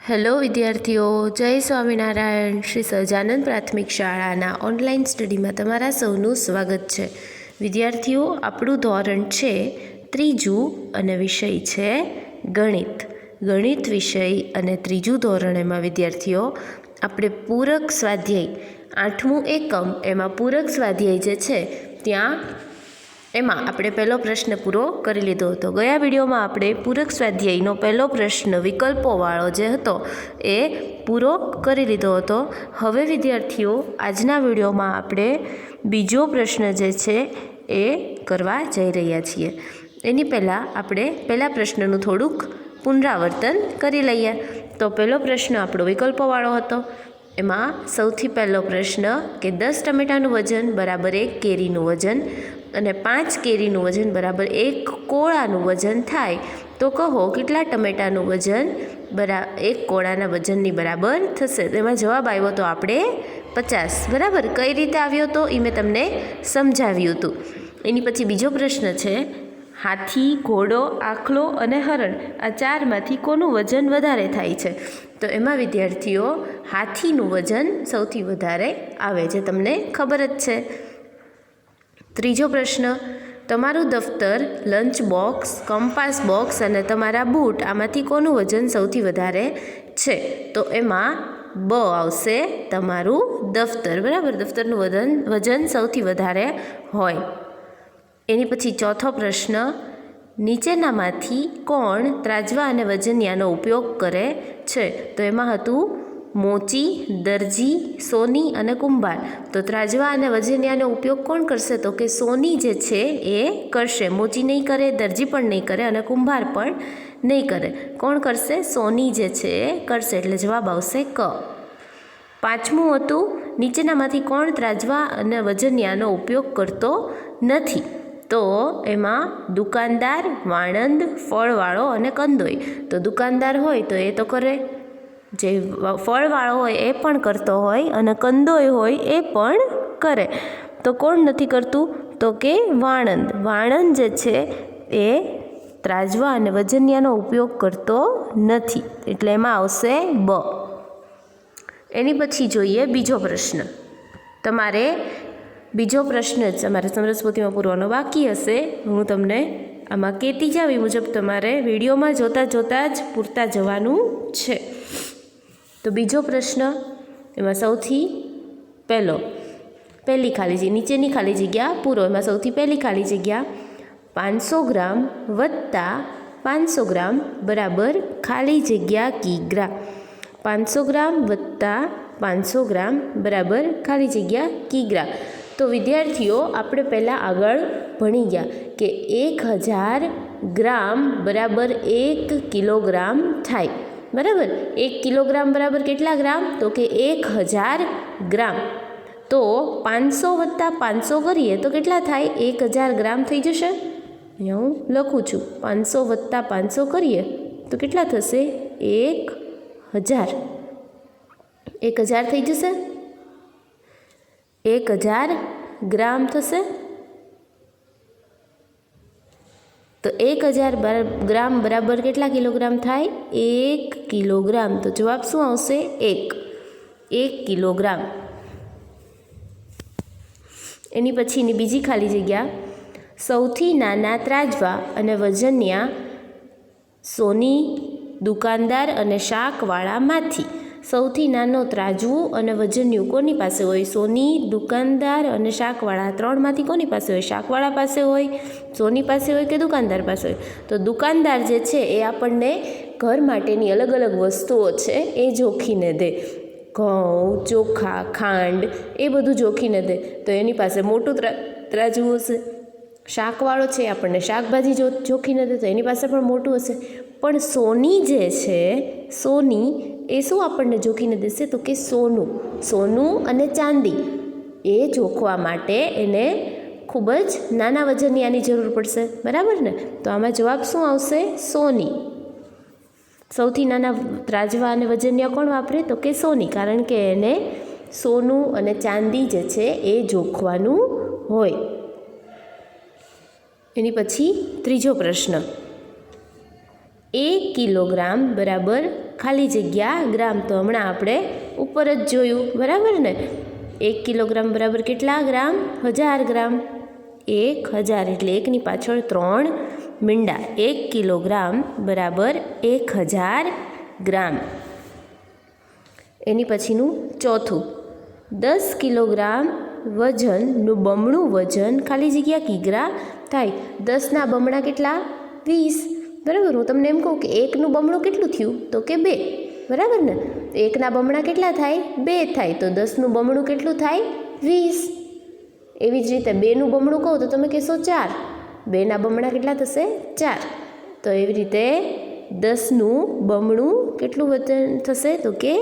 Hello વિદ્યાર્થીઓ, જય સ્વામિનારાયણ. શ્રી સહજાનંદ પ્રાથમિક શાળાના ઓનલાઈન સ્ટડીમાં તમારા સૌનું સ્વાગત છે. વિદ્યાર્થીઓ, આપણું ધોરણ છે 3 અને વિષય છે ગણિત. ગણિત વિષય અને 3 ધોરણ એમાં વિદ્યાર્થીઓ આપણે પૂરક સ્વાધ્યાય 8મું એકમ એમાં પૂરક સ્વાધ્યાય જે છે ત્યાં એમાં આપણે પહેલો પ્રશ્ન પૂરો કરી લીધો હતો. ગયા વિડીયોમાં આપણે પૂરક સ્વાધ્યાયનો પહેલો પ્રશ્ન વિકલ્પોવાળો જે હતો એ પૂરો કરી લીધો હતો. હવે વિદ્યાર્થીઓ આજના વિડીયોમાં આપણે બીજો પ્રશ્ન જે છે એ કરવા જઈ રહ્યા છીએ. એની પહેલાં આપણે પહેલા પ્રશ્નનું થોડુંક પુનરાવર્તન કરી લઈએ. તો પહેલો પ્રશ્ન આપણો વિકલ્પોવાળો હતો. એમાં સૌથી પહેલો પ્રશ્ન કે 10 ટમેટાનું વજન બરાબર 1 કેરીનું વજન અને 5 કેરીનું વજન બરાબર 1 કોળાનું વજન થાય તો કહો કેટલા ટમેટાનું વજન 1 કોળાના વજનની બરાબર થશે. તેમાં જવાબ આવ્યો તો આપણે 50. બરાબર. કઈ રીતે આવ્યો તો એ મેં તમને સમજાવ્યું હતું. એની પછી બીજો પ્રશ્ન છે હાથી, ઘોડો, આખલો અને હરણ આ ચારમાંથી કોનું વજન વધારે થાય છે? તો એમાં વિદ્યાર્થીઓ હાથીનું વજન સૌથી વધારે આવે છે, તમને ખબર જ છે. ત્રીજો પ્રશ્ન તમારું દફતર, લંચ બોક્સ, કંપાસ બોક્સ અને તમારા બૂટ આમાંથી કોનું વજન સૌથી વધારે છે? તો એમાં બ આવશે, તમારું દફતર. બરાબર. દફતરનું વજન સૌથી વધારે હોય. એની પછી ચોથો પ્રશ્ન નીચેનામાંથી કોણ ત્રાજવા અને વજનિયાનો ઉપયોગ કરે છે? તો એમાં હતું મોચી, દરજી, સોની અને કુંભાર. તો ત્રાજવા અને વજનિયાનો ઉપયોગ કોણ કરશે? તો કે સોની જે છે એ કરશે. મોચી નહીં કરે, દરજી પણ નહીં કરે અને કુંભાર પણ નહીં કરે. કોણ કરશે? સોની જે છે એ કરશે. એટલે જવાબ આવશે ક. પાંચમું હતું નીચેનામાંથી કોણ ત્રાજવા અને વજનિયાનો ઉપયોગ કરતો નથી? તો એમાં દુકાનદાર, વાણંદ, ફળવાળો અને કંદોઈ. તો દુકાનદાર હોય તો એ તો કરે, જે ફળવાળો હોય એ પણ કરતો હોય અને કંદોઈ હોય એ પણ કરે. તો કોણ નથી કરતું? તો કે વાણંદ. વાણંદ જે છે એ ત્રાજવા અને વજનિયાનો ઉપયોગ કરતો નથી. એટલે એમાં આવશે બ. એની પછી જોઈએ બીજો પ્રશ્ન. તમારે બીજો પ્રશ્ન જ તમારે સમરસપોથીમાં પૂરવાનો બાકી હશે. હું તમને આમાં કહેતી જાવ એ મુજબ તમારે વિડીયોમાં જોતાં જ પૂરતા જવાનું છે. તો બીજો પ્રશ્ન એમાં સૌથી પહેલી ખાલી જગ્યા, નીચેની ખાલી જગ્યા પૂરો. એમાં સૌથી પહેલી ખાલી જગ્યા 500 ગ્રામ વત્તા 500 ગ્રામ બરાબર ખાલી જગ્યા કિગ્રા. 500 ગ્રામ વત્તા 500 ગ્રામ બરાબર ખાલી જગ્યા કિગ્રા. તો વિદ્યાર્થીઓ આપણે પહેલાં આગળ ભણી ગયા કે 1000 ગ્રામ બરાબર 1 કિલોગ્રામ થાય. બરાબર. 1 કિલોગ્રામ બરાબર કેટલા ગ્રામ? તો કે 1000 ગ્રામ. તો 500 વત્તા 500 કરીએ તો કેટલા થાય? 1000 ગ્રામ થઈ જશે. અહીંયા હું લખું છું 500 વત્તા 500 કરીએ તો કેટલા થશે? 1000. 1000 થઈ જશે. 1000 ગ્રામ થશે. તો 1000 ગ્રામ બરાબર કેટલા કિલોગ્રામ થાય? 1 કિલોગ્રામ. તો જવાબ શું આવશે? 1 કિલોગ્રામ. એની પછીની બીજી ખાલી જગ્યા સૌથી નાના ત્રાજવા અને વજનિયા સોની, દુકાનદાર અને શાકવાળામાંથી. સૌથી નાનો ત્રાજવું અને વજનિયું કોની પાસે હોય? સોની, દુકાનદાર અને શાકવાળા. ત્રણમાંથી કોની પાસે હોય? શાકવાળા પાસે હોય, સોની પાસે હોય કે દુકાનદાર પાસે હોય? તો દુકાનદાર જે છે એ આપણને ઘર માટેની અલગ અલગ વસ્તુઓ છે એ જોખીને દે. ઘઉં, ચોખા, ખાંડ એ બધું જોખીને દે. તો એની પાસે મોટું ત્રાજવું હશે. શાકવાળો છે એ આપણને શાકભાજી જોખીને દે તો એની પાસે પણ મોટું હશે. પણ સોની જે છે, સોની એ શું આપણને જોખીને દેશે? તો કે સોનું અને ચાંદી એ જોખવા માટે એને ખૂબ જ નાના વજનિયાની જરૂર પડશે. બરાબર ને? તો આમાં જવાબ શું આવશે? સોની. સૌથી નાના ત્રાજવા અને વજનિયા કોણ વાપરે? તો કે સોની. કારણ કે એને સોનું અને ચાંદી જે છે એ જોખવાનું હોય. એની પછી ત્રીજો પ્રશ્ન 1 કિલોગ્રામ બરાબર ખાલી જગ્યા ગ્રામ. તો હમણાં આપણે ઉપર જ જોયું, બરાબર ને? 1 કિલોગ્રામ બરાબર કેટલા ગ્રામ? 1000 ગ્રામ. 1000 એટલે એકની પાછળ 3 મીંડા. 1 કિલોગ્રામ બરાબર 1000 ગ્રામ. એની પછીનું ચોથું, 10 કિલોગ્રામ વજનનું બમણું વજન ખાલી જગ્યા કિગ્રા થાય. 10ના બમણા કેટલા? 20. બરાબર. હું તમને એમ કહું કે 1નું બમણું કેટલું થયું? તો કે 2. બરાબર ને? 1ના બમણા કેટલા થાય? 2 થાય. તો 10નું બમણું કેટલું થાય? 20. એવી જ રીતે 2નું બમણું કહું તો તમે કહેશો 4. 2ના બમણા કેટલા થશે? 4. તો એવી રીતે 10નું બમણું કેટલું વજન થશે? તો કે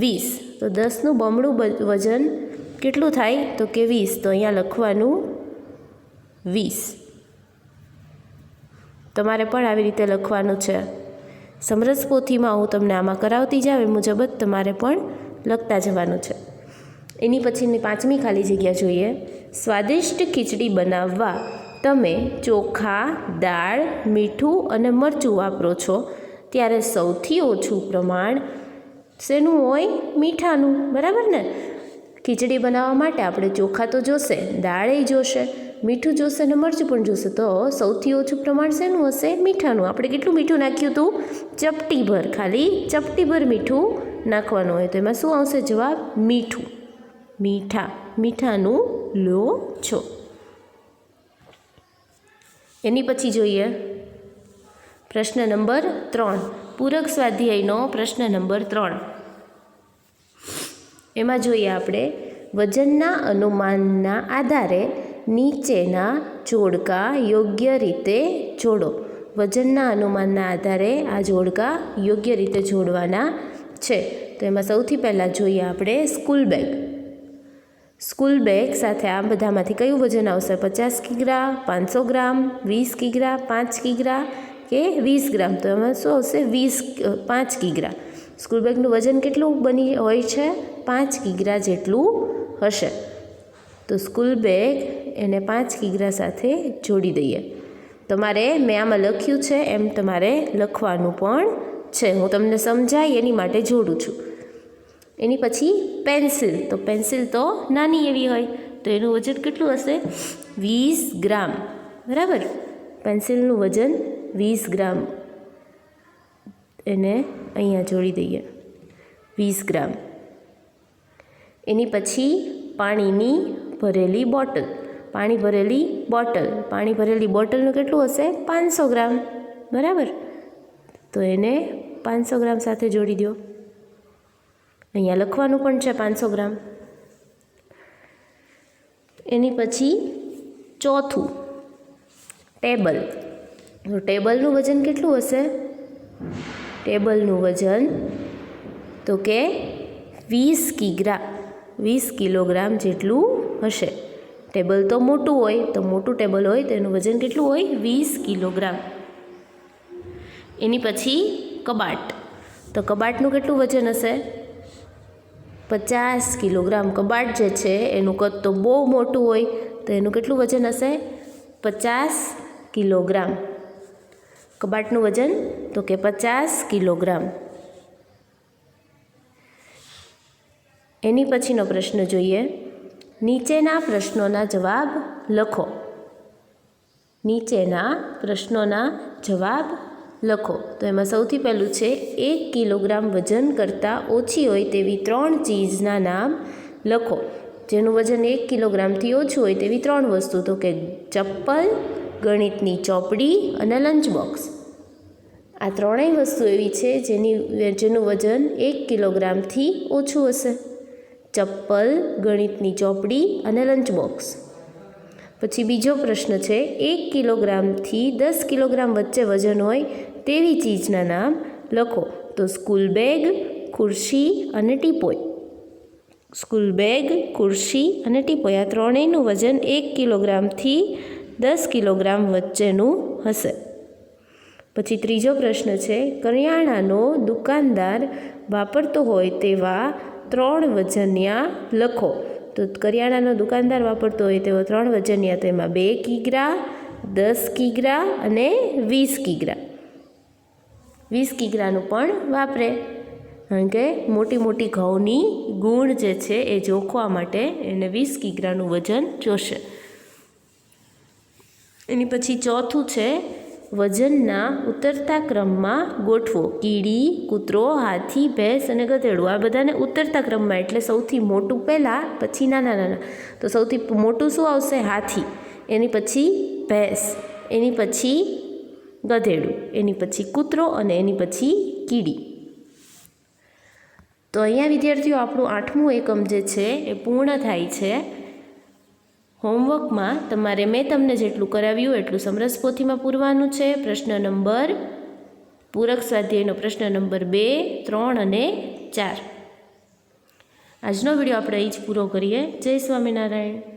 20. તો 10નું બમણું વજન કેટલું થાય? તો કે 20. તો અહીંયા લખવાનું 20. તમારે પણ આવી રીતે લખવાનું છે. સમરસ પોથીમાં હું તમને આમાં કરાવતી જાઉં એ મુજબ જ તમારે પણ લખતા જવાનું છે. એની પછીની 5મી ખાલી જગ્યા જોઈએ. સ્વાદિષ્ટ ખીચડી બનાવવા તમે ચોખા, દાળ, મીઠું અને મરચું વાપરો છો ત્યારે સૌથી ઓછું પ્રમાણ શેનું હોય? મીઠાનું. બરાબર ને? ખીચડી બનાવવા માટે આપણે ચોખા તો જોશે, દાળ જોશે, મીઠું જોશે અને મરચું પણ જોશે. તો સૌથી ઓછું પ્રમાણ શેનું હશે? મીઠાનું. આપણે કેટલું મીઠું નાખ્યું હતું? ચપટીભર. ખાલી ચપટીભર મીઠું નાખવાનું હોય. તો એમાં શું આવશે જવાબ? મીઠું. મીઠાનું લો છો. એની પછી જોઈએ પ્રશ્ન નંબર 3. પૂરક સ્વાધ્યાયનો પ્રશ્ન નંબર 3. એમાં જોઈએ આપણે વજનના અનુમાનના આધારે નીચેના જોડકા યોગ્ય રીતે જોડો. વજનના અનુમાનના આધારે આ જોડકા યોગ્ય રીતે જોડવાના છે. તો એમાં સૌથી પહેલાં જોઈએ આપણે સ્કૂલ બેગ. સ્કૂલ બેગ સાથે આ બધામાંથી કયું વજન આવશે? 50 કિગ્રા, 500 ગ્રામ, 20 કિગ્રા, 5 કિગ્રા કે 20 ગ્રામ? તો એમાં શું આવશે? 5 કિગ્રા. સ્કૂલ બેગનું વજન કેટલું બની હોય છે? 5 કિગ્રા જેટલું હશે. તો સ્કૂલ બેગ એને 5 કિગ્રા સાથે જોડી દઈએ. તમારે મેં આમાં લખ્યું છે એમ તમારે લખવાનું પણ છે. હું તમને સમજાય એની માટે જોડું છું. એની પછી પેન્સિલ. તો પેન્સિલ તો નાની એવી હોય તો એનું વજન કેટલું હશે? 20 ગ્રામ. બરાબર. પેન્સિલનું વજન 20 ગ્રામ. એને અહીંયા જોડી દઈએ 20 ગ્રામ. એની પછી પાણીની ભરેલી બોટલ. પાણી ભરેલી બોટલનું કેટલું હશે? 500 ગ્રામ. બરાબર. તો એને 500 ગ્રામ સાથે જોડી દો. અહીંયા લખવાનું પણ છે 500 ગ્રામ. એની પછી ચોથું, ટેબલ. તો ટેબલનું વજન કેટલું હશે? ટેબલનું વજન તો કે 20 કિલોગ્રામ જેટલું હશે. ટેબલ તો મોટું હોય, તો મોટું ટેબલ હોય તો એનું વજન કેટલું હોય? 20 કિલોગ્રામ. એની પછી કબાટ. તો કબાટનું કેટલું વજન હશે? 50 કિલોગ્રામ. કબાટ જે છે એનું કદ તો બહુ મોટું હોય તો એનું કેટલું વજન હશે? 50 કિલોગ્રામ. કબાટનું વજન તો કે 50 કિલોગ્રામ. એની પછીનો પ્રશ્ન જોઈએ. નીચેના પ્રશ્નોના જવાબ લખો. લખો. તો એમાં સૌથી પહેલું છે 1 કિલોગ્રામ વજન કરતાં ઓછી હોય તેવી 3 ચીજના નામ લખો. જેનું વજન 1 કિલોગ્રામથી ઓછું હોય તેવી 3 વસ્તુ. તો કે ચપ્પલ, ગણિતની ચોપડી અને લંચ બોક્સ. આ ત્રણેય વસ્તુ એવી છે જેનું વજન 1 કિલોગ્રામથી ઓછું હશે. ચપ્પલ, ગણિતની ચોપડી અને લંચ બોક્સ. પછી બીજો પ્રશ્ન છે 1 કિલોગ્રામથી 10 કિલોગ્રામ વચ્ચે વજન હોય તેવી ચીજના નામ લખો. તો સ્કૂલ બેગ, ખુરશી અને ટીપોય. સ્કૂલ બેગ, ખુરશી અને ટીપોય આ ત્રણેયનું વજન 1 કિલોગ્રામથી 10 કિલોગ્રામ વચ્ચેનું હશે. પછી ત્રીજો પ્રશ્ન છે કરિયાણાનો દુકાનદાર વાપરતો હોય તેવા 3 વજનિયા લખો. તો કરિયાણાનો દુકાનદાર વાપરતો હોય તેવા 3 વજનિયા. તો એમાં 2 કિગ્રા, 10 કિગ્રા અને 20 કિગ્રા. 20 કિગ્રાનું પણ વાપરે. કારણ કે મોટી મોટી ઘઉંની ગુણ જે છે એ જોખવા માટે એને 20 કિગ્રાનું વજન જોશે. એની પછી ચોથું છે વજનના ઉતરતા ક્રમમાં ગોઠવો. કીડી, કૂતરો, હાથી, ભેંસ અને ગધેડું આ બધાને ઉતરતા ક્રમમાં, એટલે સૌથી મોટું પહેલાં, પછી નાના નાના. તો સૌથી મોટું શું આવશે? હાથી. એની પછી ભેંસ, એની પછી ગધેડું, એની પછી કૂતરો અને એની પછી કીડી. તો અહીંયા વિદ્યાર્થીઓ આપણું 8મું એકમ જે છે એ પૂર્ણ થાય છે. હોમવર્કમાં તમારે મેં તમને જેટલું કરાવ્યું એટલું સમરસ પોથીમાં પૂરવાનું છે. પ્રશ્ન નંબર પૂરક સ્વાધ્યાયનો પ્રશ્ન નંબર 2, 3 અને 4. આજનો વિડીયો આપણે અહીં જ પૂરો કરીએ. જય સ્વામિનારાયણ.